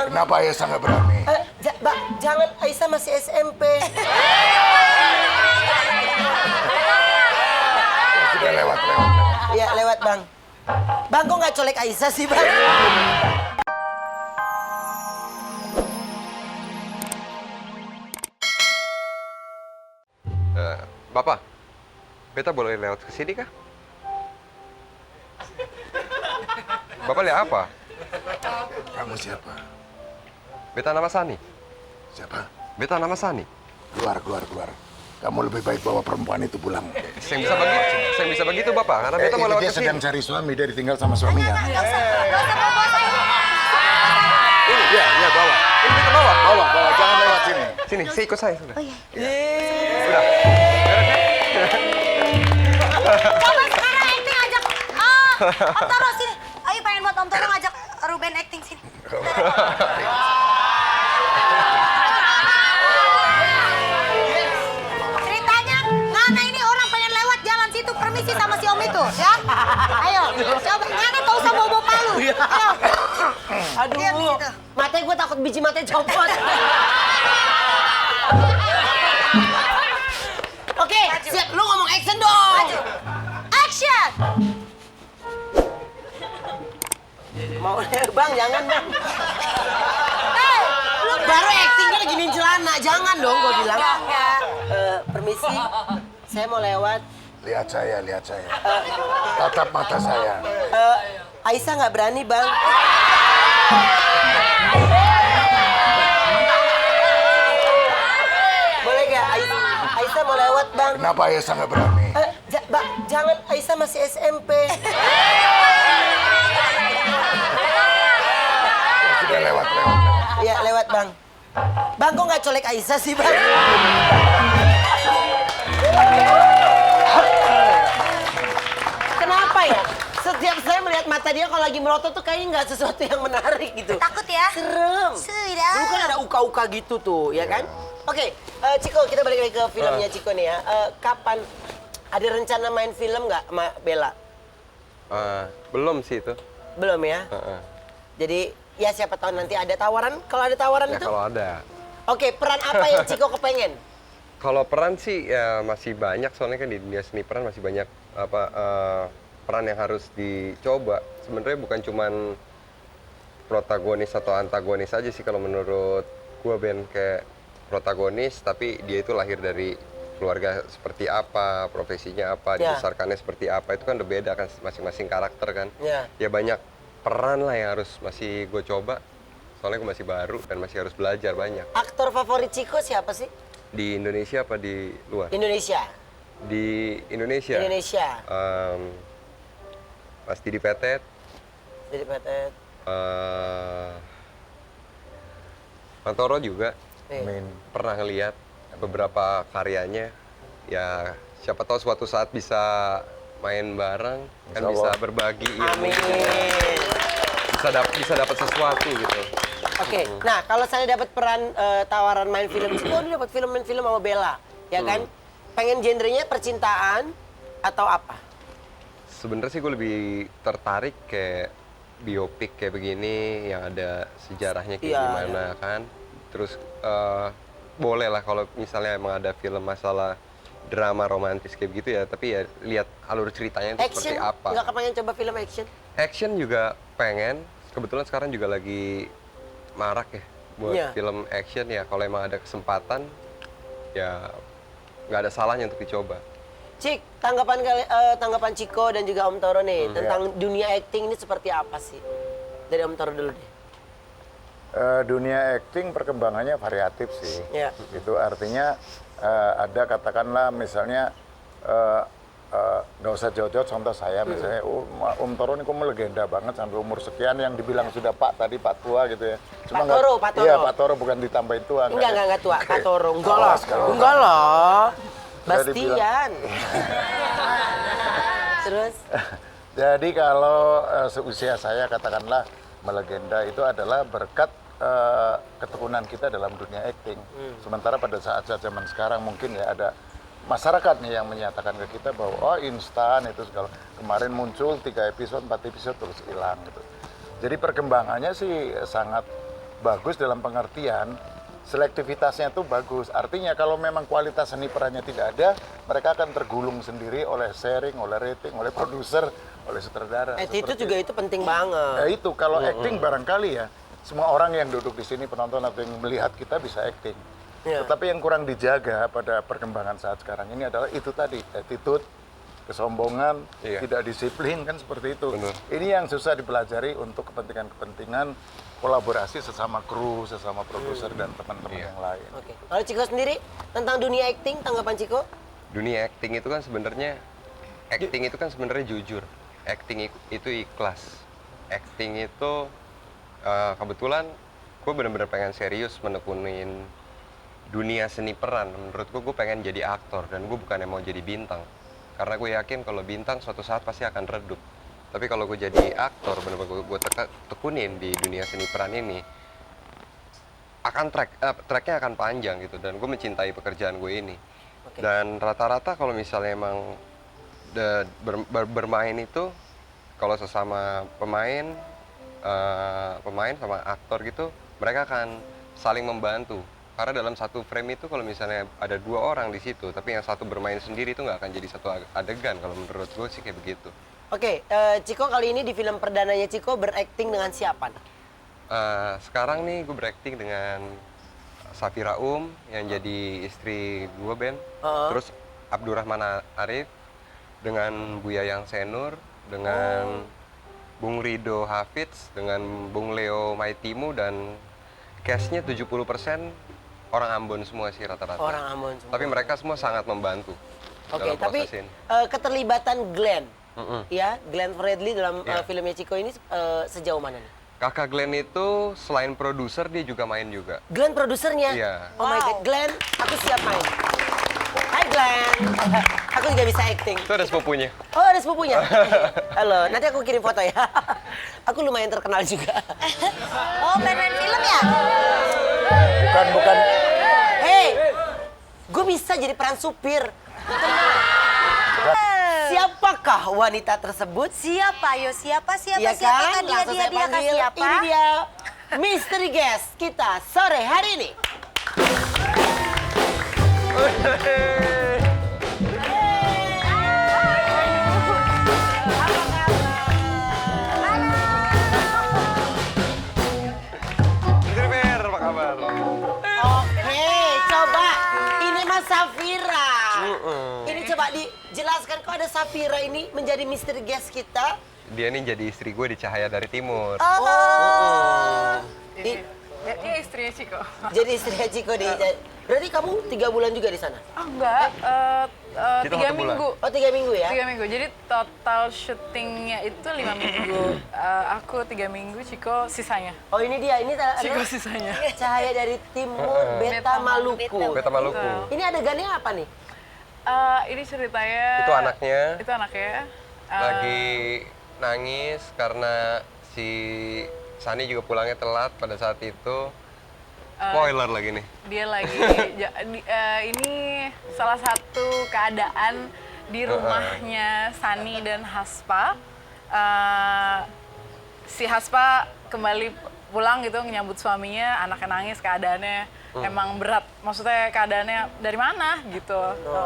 Kenapa Aisyah nggak berani? Jangan, Aisyah masih SMP. Sudah lewat. Ya lewat bang. Bang kok nggak colek Aisyah sih bang? Bapak, beta boleh lewat ke sini kah? Bapak lihat apa? Kamu siapa? Beta nama Sani. Siapa? Beta nama Sani. Keluar. Kamu lebih baik bawa perempuan itu pulang. Saya bisa begitu Bapak, karena beta mau lewat Dia ke sini. sedang cari suami, dia ditinggal sama suaminya. Nggak usah bawa saya. Iya, bawa. Ini beta bawa. Bawa, jangan lewat sini. Sini, saya ikut saya sudah. Oh iya. Sudah. Coba sekarang acting ajak. Om Toro sini. Ayo pengen buat Om Toro ngajak Ruben acting sini. Ceritanya, Ngana ini orang pengen lewat jalan situ permisi sama si Om itu, ya? Ayo, coba Ngana tak usah bawa palu. Ayo. Diam di Aduh, situ. matanya gue takut biji matanya copot. Oke, siap. Lu ngomong action dong. Maju. Action. Mau bang, jangan bang. Hey, lu Baru actingnya giniin celana, jangan dong gue bilang. Enggak. Permisi, saya mau lewat. Lihat saya. Tatap mata saya. Aisyah nggak berani bang. Boleh gak? Aisyah mau lewat bang. Kenapa Aisyah nggak berani? Jangan, Aisyah masih SMP. Sudah lewat. Ya lewat bang. Bang kok nggak colek Aisyah sih bang? Kenapa ya? Setiap saya melihat mata dia kalau lagi melotot tuh kayaknya nggak sesuatu yang menarik gitu. Takut ya? Serem. Sudah. Dulu kan ada uka-uka gitu tuh, ya kan? Oke, Ciko, kita balik lagi ke filmnya Ciko nih ya. Kapan ada rencana main film nggak sama Bella? Belum sih itu. Belum ya? Jadi ya siapa tahu nanti ada tawaran. Kalau ada tawaran Ya itu? kalau ada. Oke, peran apa yang Ciko kepengen? Kalau peran sih ya masih banyak, soalnya kan di dunia seni peran masih banyak peran yang harus dicoba. Sebenarnya bukan cuman protagonis atau antagonis aja sih kalau menurut gua, Ben, kayak protagonis tapi dia itu lahir dari keluarga seperti apa, profesinya apa, Ya. dibesarkannya seperti apa, itu kan udah beda kan masing-masing karakter kan. Ya. Ya banyak peran lah yang harus masih gue coba, soalnya gue masih baru dan masih harus belajar banyak. Aktor favorit Ciko siapa sih? Di Indonesia apa di luar? Indonesia. Di Indonesia. Indonesia. Mas Didi Petet. Jadi Petet. Mantoro juga. Nih. Pernah ngeliat beberapa karyanya. Ya siapa tahu suatu saat bisa main bareng, kan bisa berbagi ilmu. Amin. Bisa dapat sesuatu gitu. Oke, nah kalau saya dapat peran tawaran main film, Ciko ini dapat main film sama Bella, ya kan? Pengen genrenya percintaan atau apa? Sebenarnya sih gue lebih tertarik kayak biopik kayak begini yang ada sejarahnya kayak Iya, gimana kan. Terus boleh lah kalau misalnya emang ada film masalah drama romantis kayak gitu ya, tapi ya lihat alur ceritanya itu Action? seperti apa. Nggak kepengen coba film action? Action juga pengen. Kebetulan sekarang juga lagi marak ya buat Iya. film action ya. Kalau emang ada kesempatan ya nggak ada salahnya untuk dicoba. Cik, tanggapan Ciko dan juga Om Toro nih tentang dunia acting ini seperti apa sih? Dari Om Toro dulu deh. Dunia acting perkembangannya variatif sih. Ya. Itu artinya ada katakanlah misalnya nggak usah jauh-jauh contoh saya misalnya Om Toro ini kok melegenda banget sampai umur sekian yang dibilang sudah Pak tadi Pak tua gitu ya. Pak Toro. Iya Pak Toro bukan ditambahin tua. Enggak tua, Oke. Pak Toro. Enggak lah. Awas kalau- Enggak lah. Saya dibilang- Bastian. Terus? Jadi kalau seusia saya katakanlah melegenda itu adalah berkat ketekunan kita dalam dunia acting. Sementara pada saat zaman sekarang mungkin ya ada masyarakat nih yang menyatakan ke kita bahwa oh instan itu segala. Kemarin muncul 3 episode, 4 episode terus hilang gitu. Jadi perkembangannya sih sangat bagus dalam pengertian selektivitasnya itu bagus. Artinya kalau memang kualitas seni perannya tidak ada, mereka akan tergulung sendiri oleh sharing, oleh rating, oleh produser, oleh sutradara. Attitude juga itu penting banget. Ya itu kalau acting barangkali ya semua orang yang duduk di sini penonton atau yang melihat kita bisa acting. Iya. Tetapi yang kurang dijaga pada perkembangan saat sekarang ini adalah itu tadi, attitude, kesombongan, Iya. tidak disiplin kan seperti itu. Benar. Ini yang susah dipelajari untuk kepentingan-kepentingan kolaborasi sesama kru, sesama produser dan teman-teman Iya. yang lain. Oke. Kalau Ciko sendiri tentang dunia acting, tanggapan Ciko? Dunia acting itu kan sebenarnya jujur. Acting itu ikhlas. Acting itu kebetulan gue bener-bener pengen serius menekunin dunia seni peran. Menurutku gue pengen jadi aktor dan gue bukannya mau jadi bintang. Karena gue yakin kalau bintang suatu saat pasti akan redup. Tapi kalau gue jadi aktor, bener-bener gue tekunin di dunia seni peran ini, tracknya akan panjang gitu. Dan gue mencintai pekerjaan gue ini. Oke. Dan rata-rata kalau misalnya emang bermain itu, kalau sesama pemain sama aktor gitu, mereka akan saling membantu. Karena dalam satu frame itu kalau misalnya ada 2 orang di situ, tapi yang satu bermain sendiri itu nggak akan jadi satu adegan. Kalau menurut gue sih kayak begitu. Oke, Ciko kali ini di film perdananya Ciko berakting dengan siapa nih? Sekarang nih gue berakting dengan Safira yang jadi istri gue, Ben. Terus Abdurrahman Arif dengan Buya Yang Senur, dengan Bung Rido Hafidz, dengan Bung Leo Maitimu, dan cast-nya 70% orang Ambon semua sih rata-rata. Orang Ambon semua. Tapi mereka semua sangat membantu Oke, dalam tapi proses ini. keterlibatan Glenn, ya Glenn Fredly dalam Iya. filmnya Ciko ini sejauh mana nih? Kakak Glenn itu selain produser dia juga main juga. Glenn produsernya? Iya. Oh my God, Glenn, aku siap main. Hai Glenn, aku juga bisa acting. Itu ada sepupunya. Oh ada sepupunya? Halo, nanti aku kirim foto ya. Aku lumayan terkenal juga. Oh, main-main film ya? Bukan. Hei, gue bisa jadi peran supir. Siapakah wanita tersebut? Siapa? Ayo, siapa? Iya Siapa? kan? Dia Langsung saya kah panggil. siapa? Ini dia mystery guest kita sore hari ini. Istri Fer, apa kabar? Oke, coba. Ini Mas Safira. Ini coba dijelaskan kok ada Safira ini menjadi mystery guest kita. Dia nih jadi istri gue di Cahaya dari Timur. Dia istrinya Ciko. Jadi istrinya Ciko di. Berarti kamu 3 bulan juga di sana? Oh enggak, Kita 3 1 bulan. minggu. Oh 3 minggu ya? 3 minggu, jadi total syutingnya itu 5 minggu. Aku 3 minggu, Ciko sisanya. Oh ini dia, ini Ciko adalah sisanya. Cahaya dari Timur Beta Maluku. Beta Maluku. Ini adegannya apa nih? Ini ceritanya... Itu anaknya. Itu anaknya. Lagi nangis karena si Sani juga pulangnya telat pada saat itu. Spoiler lagi nih. Dia lagi... ini salah satu keadaan di rumahnya Sani dan Haspa. Si Haspa kembali pulang gitu menyambut suaminya, anaknya nangis, keadaannya emang berat. Maksudnya keadaannya dari mana gitu.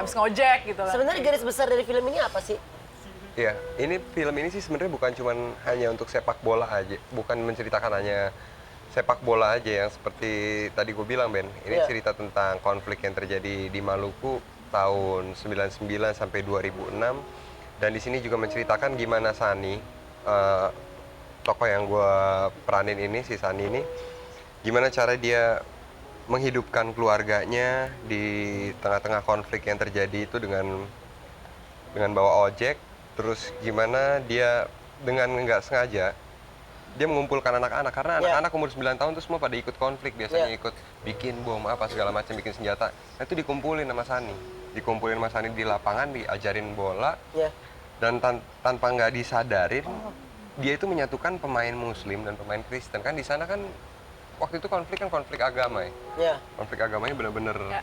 Abis ngojek gitu. Sebenarnya garis besar dari film ini apa sih? Iya, ini film ini sih sebenarnya bukan cuman hanya untuk sepak bola aja, bukan menceritakan hanya sepak bola aja yang seperti tadi gue bilang, Ben. Ini Iya. cerita tentang konflik yang terjadi di Maluku tahun 99 sampai 2006, dan di sini juga menceritakan gimana Sani, tokoh yang gue peranin ini, si Sani ini, gimana cara dia menghidupkan keluarganya di tengah-tengah konflik yang terjadi itu dengan bawa ojek. Terus gimana dia dengan nggak sengaja dia mengumpulkan anak-anak, karena anak-anak umur 9 tahun tuh semua pada ikut konflik, biasanya ikut bikin bom apa segala macam, bikin senjata. Nah itu dikumpulin sama Sani, di lapangan, diajarin bola, dan tanpa nggak disadarin dia itu menyatukan pemain Muslim dan pemain Kristen. Kan di sana kan waktu itu konflik agama ya. Konflik agamanya benar-benar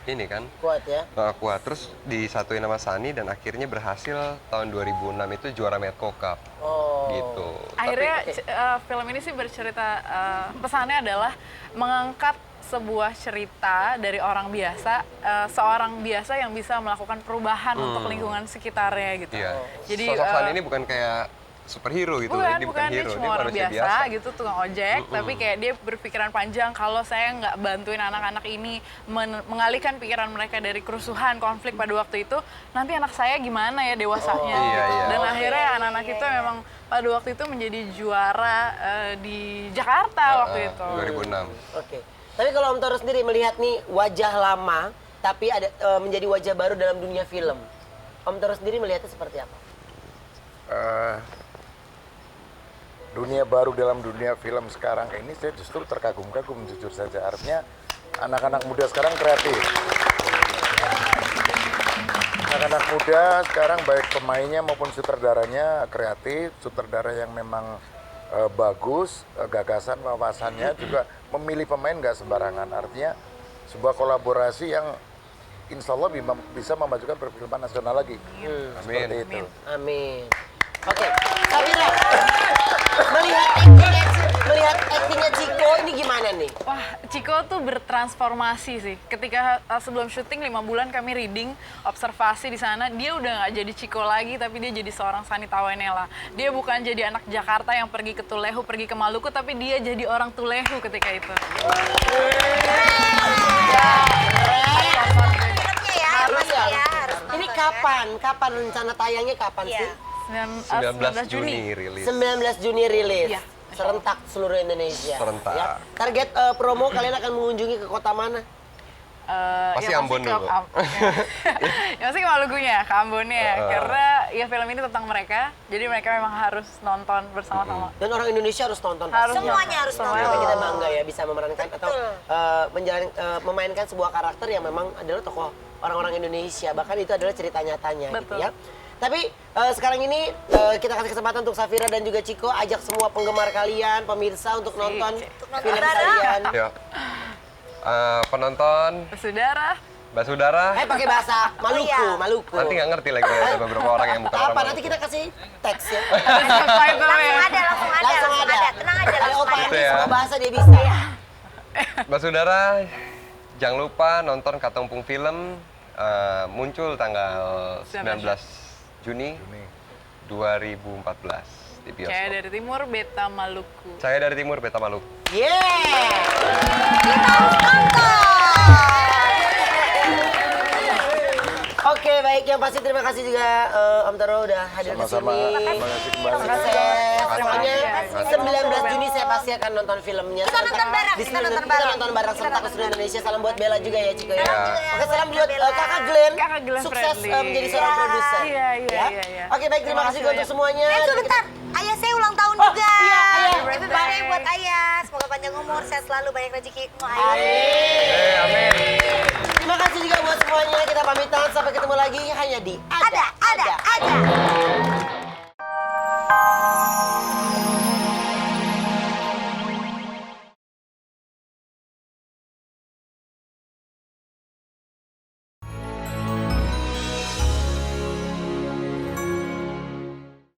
ini kan. Kuat ya. Kuat. Terus disatuin sama Sani dan akhirnya berhasil tahun 2006 itu juara Medco Cup. Oh. Gitu. Akhirnya film ini sih bercerita, pesannya adalah mengangkat sebuah cerita dari orang biasa, seorang biasa yang bisa melakukan perubahan untuk lingkungan sekitarnya gitu. Iya. Jadi Sosok Sani ini bukan kayak superhero gitu. bukan, Dia bukan, dia hero, cuma dia orang manusia biasa gitu, tukang ojek, tapi kayak dia berpikiran panjang kalau saya nggak bantuin anak-anak ini mengalihkan pikiran mereka dari kerusuhan, konflik pada waktu itu, nanti anak saya gimana ya dewasanya Iya, gitu. iya. Dan akhirnya anak-anak itu memang pada waktu itu menjadi juara di Jakarta waktu itu. 2006. Oke. Tapi kalau Om Toro sendiri melihat nih wajah lama, tapi ada menjadi wajah baru dalam dunia film. Om Toro sendiri melihatnya seperti apa? Dunia baru dalam dunia film sekarang ini saya justru terkagum-kagum jujur saja. Artinya anak-anak muda sekarang kreatif. Anak-anak muda sekarang baik pemainnya maupun sutradaranya kreatif, sutradara yang memang bagus, gagasan, wawasannya juga memilih pemain nggak sembarangan. Artinya sebuah kolaborasi yang insya Allah bisa memajukan perfilman nasional lagi. Seperti itu. Amin. Oke, Safira, melihat aktingnya Ciko ini gimana nih? Wah, Ciko tuh bertransformasi sih. Ketika sebelum syuting 5 bulan kami reading, observasi di sana, dia udah nggak jadi Ciko lagi, tapi dia jadi seorang Sani Tawenela. Dia bukan jadi anak Jakarta yang pergi ke Tulehu, pergi ke Maluku, tapi dia jadi orang Tulehu ketika itu. Filmnya ya, Harus pasti ya. ya, harus nonton Ini ya. kapan rencana tayangnya kapan Iya. sih? 19 Juni rilis. 19 Juni rilis. Iya. Serentak seluruh Indonesia. Serentak. Ya. Target promo kalian akan mengunjungi ke kota mana? Pasti Ambon dulu. Ya pasti ke Malukunya, ke Ambonnya. Karena ya film ini tentang mereka, jadi mereka memang harus nonton bersama-sama. Dan orang Indonesia harus nonton. Harus pastinya. Semuanya harus Semuanya. nonton. Sampai kita bangga ya bisa memerankan atau memainkan sebuah karakter yang memang adalah tokoh orang-orang Indonesia. Bahkan itu adalah cerita nyatanya gitu Betul. ya. Tapi sekarang ini kita kasih kesempatan untuk Safira dan juga Ciko ajak semua penggemar kalian, pemirsa untuk nonton film kalian. Ya. Penonton, Saudara, Basudara, Pakai bahasa Maluku, iya. Maluku. nanti nggak ngerti lagi ada beberapa orang yang bukan orang Apa? Nanti Maluku. kita kasih teks ya. subtitle ya. Langsung ada. Tenang aja, Ada langsung Opa ada. Andi, ya. semua bahasa dia bisa. Basudara, jangan lupa nonton Katumpung Film, muncul tanggal 19 Juni 2014 di bioskop. Saya dari Timur, Beta Maluku. Saya dari Timur, Beta Maluku. Yeah! Kita harus nonton. Oke, baik. Yang pasti terima kasih juga Om Toro udah hadir ke Sama-sama. sini. Terima kasih kembali. Sukses. Pokoknya kasih. 19 Juni saya pasti akan nonton filmnya. Kita nonton bareng, Di kita seluruh- nonton Kita bareng. nonton bareng Kita serentak ke nonton seluruh Indonesia. Salam buat Bella juga ya, Ciko ya. Iya. Oke, salam buat Bella. Kakak Glenn. Kakak Glenn Sukses Fredly. menjadi seorang produser. Iya, iya, Ya. iya, iya. Oke, baik. Terima kasih Terima untuk kasih semuanya. Sebentar, ayah saya ulang tahun Oh, juga. iya, ayah. Happy birthday buat ayah. Semoga panjang umur, sehat selalu, banyak rezeki. Amin. Amin. Terima kasih juga buat semuanya. Kita pamitan. Sampai ketemu lagi hanya di Ada.